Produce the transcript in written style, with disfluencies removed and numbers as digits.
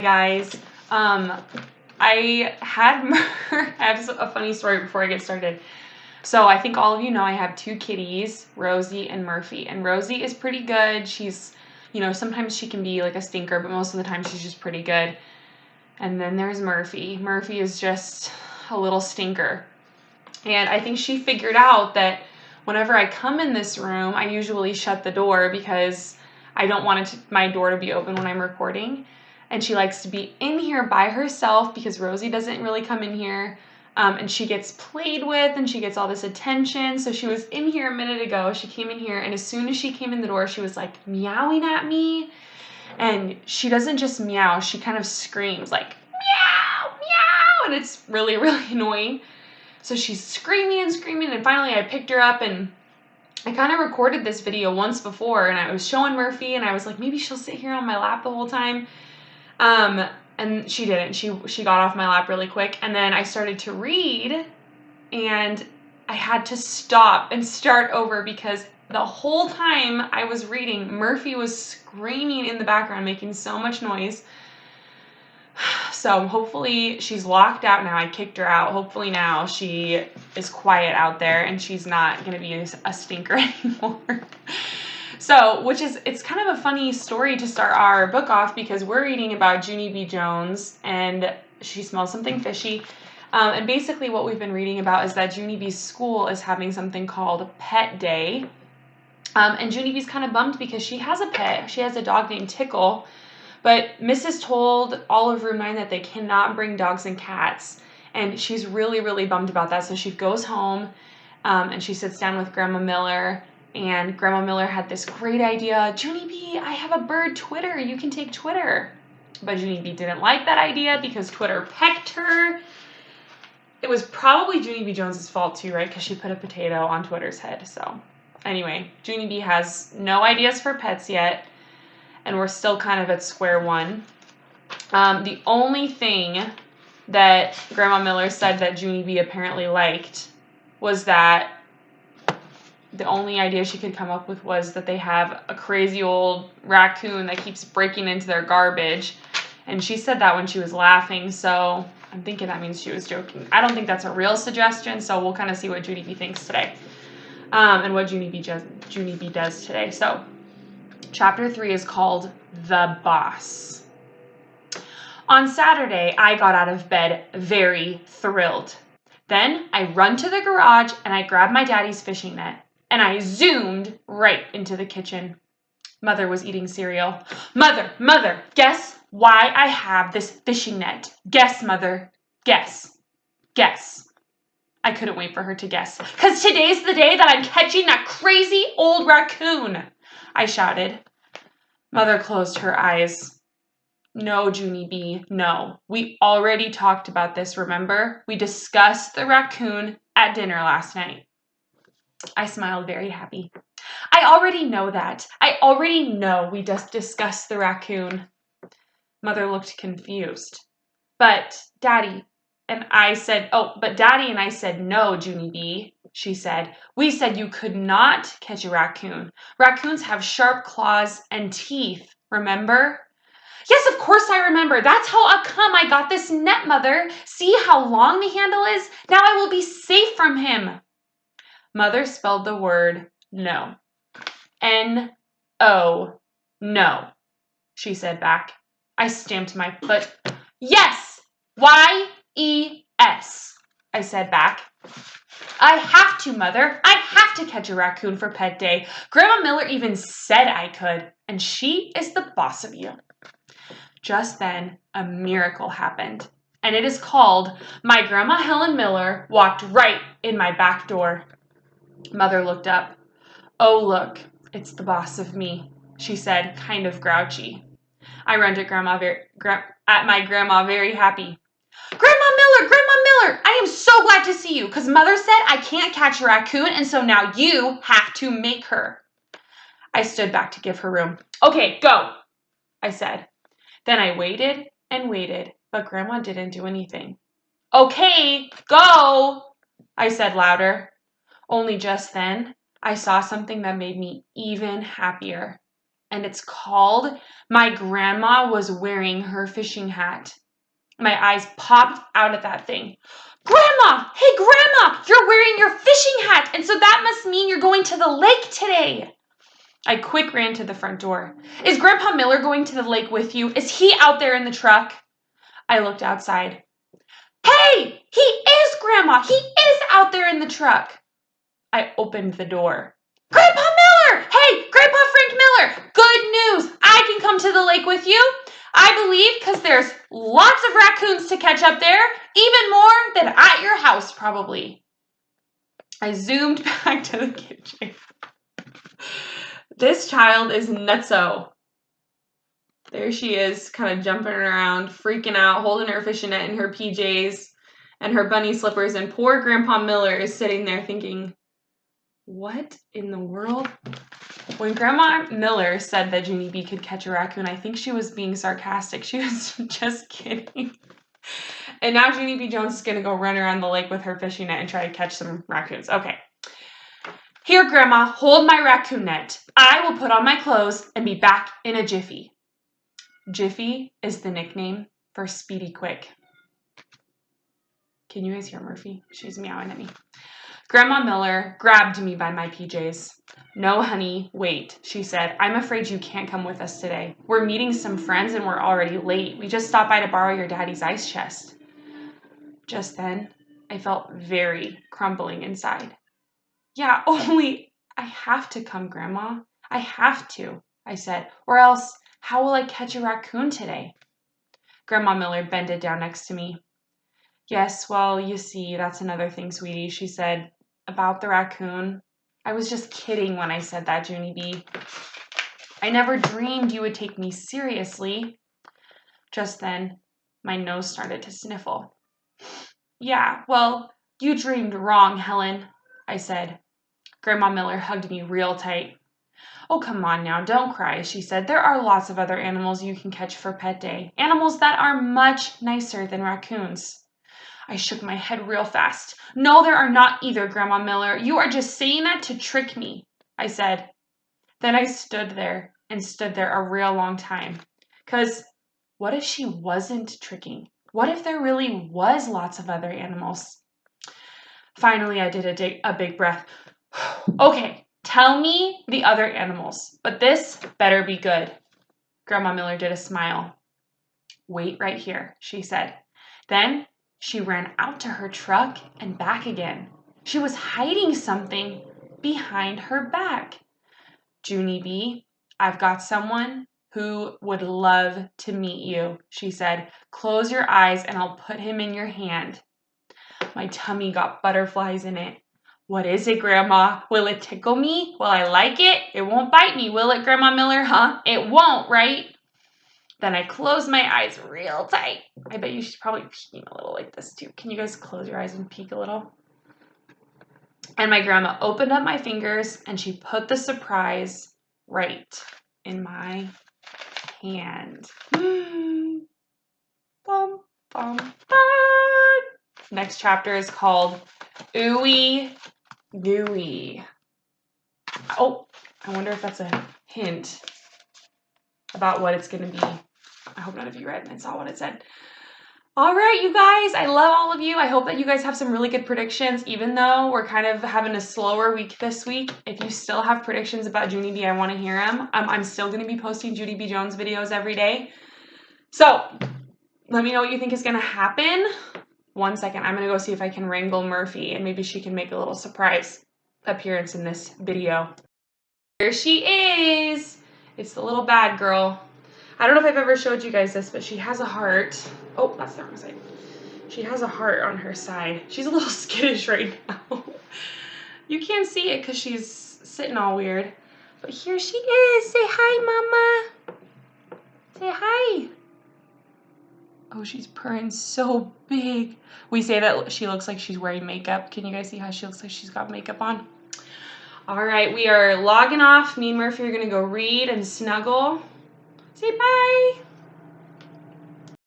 Guys, I have a funny story before I get started. So I think all of you know I have two kitties, Rosie and Murphy. And Rosie is pretty good. She's, sometimes she can be like a stinker, but most of the time she's just pretty good. And then there's Murphy. Murphy is just a little stinker. And I think she figured out that whenever I come in this room, I usually shut the door because I don't want my door to be open when I'm recording. And she likes to be in here by herself because Rosie doesn't really come in here. And she gets played with and she gets all this attention. So she was in here a minute ago. She came in here, and as soon as she came in the door, she was like meowing at me. And she doesn't just meow, she kind of screams like meow, meow. And it's really, really annoying. So she's screaming and screaming. And finally I picked her up, and I kind of recorded this video once before, and I was showing Murphy, and I was like, maybe she'll sit here on my lap the whole time. And she didn't. She got off my lap really quick. And then I started to read, and I had to stop and start over because the whole time I was reading, Murphy was screaming in the background, making so much noise. So hopefully she's locked out now. I kicked her out. Hopefully now she is quiet out there and she's not going to be a stinker anymore. So, it's kind of a funny story to start our book off because we're reading about Junie B. Jones, and she smells something fishy. And basically what we've been reading about is that Junie B's school is having something called Pet Day. And Junie B's kind of bummed because she has a pet. She has a dog named Tickle. But Mrs. told all of Room 9 that they cannot bring dogs and cats. And she's really, really bummed about that. So she goes home and she sits down with Grandma Miller. And Grandma Miller had this great idea. Junie B, I have a bird, Twitter. You can take Twitter. But Junie B didn't like that idea because Twitter pecked her. It was probably Junie B. Jones's fault too, right? Because she put a potato on Twitter's head. So anyway, Junie B has no ideas for pets yet. And we're still kind of at square one. The only thing that Grandma Miller said that Junie B apparently liked was that the only idea she could come up with was that they have a crazy old raccoon that keeps breaking into their garbage. And she said that when she was laughing, so I'm thinking that means she was joking. I don't think that's a real suggestion, so we'll kind of see what Junie B thinks today. And what Junie B does today. So Chapter 3 is called The Boss. On Saturday, I got out of bed very thrilled. Then I run to the garage and I grabbed my daddy's fishing net and I zoomed right into the kitchen. Mother was eating cereal. Mother, guess why I have this fishing net? Guess, Mother, guess. I couldn't wait for her to guess. 'Cause today's the day that I'm catching that crazy old raccoon, I shouted. Mother closed her eyes. No, Junie B, no. We already talked about this, remember? We discussed the raccoon at dinner last night. I smiled very happy. I already know that. I already know we just discussed the raccoon. Mother looked confused. But Daddy and I said no, Junie B, she said. We said you could not catch a raccoon. Raccoons have sharp claws and teeth, remember? Yes, of course I remember. That's how I got this net, Mother. See how long the handle is? Now I will be safe from him. Mother spelled the word no. N-O, no, she said back. I stamped my foot. Yes, Y-E-S, I said back. I have to, Mother. I have to catch a raccoon for Pet Day. Grandma Miller even said I could, and she is the boss of you. Just then, a miracle happened, and it is called My Grandma Helen Miller Walked Right in My Back Door. Mother looked up. Oh, look, it's the boss of me, she said, kind of grouchy. I ran to my grandma very happy. Grandma Miller, I am so glad to see you, because Mother said I can't catch a raccoon, and so now you have to make her. I stood back to give her room. Okay, go, I said. Then I waited and waited, but Grandma didn't do anything. Okay, go, I said louder. Only just then, I saw something that made me even happier. and it's called My Grandma Was Wearing Her Fishing Hat. My eyes popped out at that thing. Grandma! Hey, Grandma! You're wearing your fishing hat, and so that must mean you're going to the lake today. I quick ran to the front door. Is Grandpa Miller going to the lake with you? Is he out there in the truck? I looked outside. Hey! He is, Grandma! He is out there in the truck. I opened the door. Grandpa Miller! Hey, Grandpa Frank Miller! Good news! I can come to the lake with you. I believe because there's lots of raccoons to catch up there, even more than at your house, probably. I zoomed back to the kitchen. This child is nutso. There she is, kind of jumping around, freaking out, holding her fishing net in her PJs and her bunny slippers, and poor Grandpa Miller is sitting there thinking, what in the world? When Grandma Miller said that Junie B could catch a raccoon, I think she was being sarcastic. She was just kidding. And now Junie B. Jones is going to go run around the lake with her fishing net and try to catch some raccoons. Okay. Here, Grandma, hold my raccoon net. I will put on my clothes and be back in a jiffy. Jiffy is the nickname for Speedy Quick. Can you guys hear Murphy? She's meowing at me. Grandma Miller grabbed me by my PJs. No, honey, wait, she said. I'm afraid you can't come with us today. We're meeting some friends and we're already late. We just stopped by to borrow your daddy's ice chest. Just then, I felt very crumbling inside. Yeah, only I have to come, Grandma. I have to, I said, or else how will I catch a raccoon today? Grandma Miller bended down next to me. Yes, well, you see, that's another thing, sweetie, she said. About the raccoon. I was just kidding when I said that, Junie B. I never dreamed you would take me seriously. Just then, my nose started to sniffle. Yeah, well, you dreamed wrong, Helen, I said. Grandma Miller hugged me real tight. Oh, come on now, don't cry, she said. There are lots of other animals you can catch for pet day. Animals that are much nicer than raccoons. I shook my head real fast. No, there are not either, Grandma Miller. You are just saying that to trick me, I said. Then I stood there a real long time. 'Cause what if she wasn't tricking? What if there really was lots of other animals? Finally, I did a big breath. Okay, tell me the other animals, but this better be good. Grandma Miller did a smile. Wait right here, she said. Then she ran out to her truck and back again. She was hiding something behind her back. Junie B, I've got someone who would love to meet you, she said. Close your eyes and I'll put him in your hand. My tummy got butterflies in it. What is it, Grandma? Will it tickle me? Will I like it? It won't bite me, will it, Grandma Miller? Huh? It won't, right? Then I closed my eyes real tight. I bet you should probably peek a little like this too. Can you guys close your eyes and peek a little? And my grandma opened up my fingers and she put the surprise right in my hand. Bum, bum, bum. Next chapter is called Ooey Gooey. Oh, I wonder if that's a hint about what it's going to be. I hope none of you read and saw what it said. All right, you guys, I love all of you. I hope that you guys have some really good predictions, even though we're kind of having a slower week this week. If you still have predictions about Junie B, I want to hear them. I'm still going to be posting Junie B. Jones videos every day. So let me know what you think is going to happen. 1 second, I'm going to go see if I can wrangle Murphy, and maybe she can make a little surprise appearance in this video. Here she is. It's the little bad girl. I don't know if I've ever showed you guys this, but she has a heart. Oh, that's the wrong side. She has a heart on her side. She's a little skittish right now. You can't see it because she's sitting all weird. But here she is. Say hi, Mama. Say hi. Oh, she's purring so big. We say that she looks like she's wearing makeup. Can you guys see how she looks like she's got makeup on? All right, we are logging off. Me and Murphy are going to go read and snuggle. Say bye.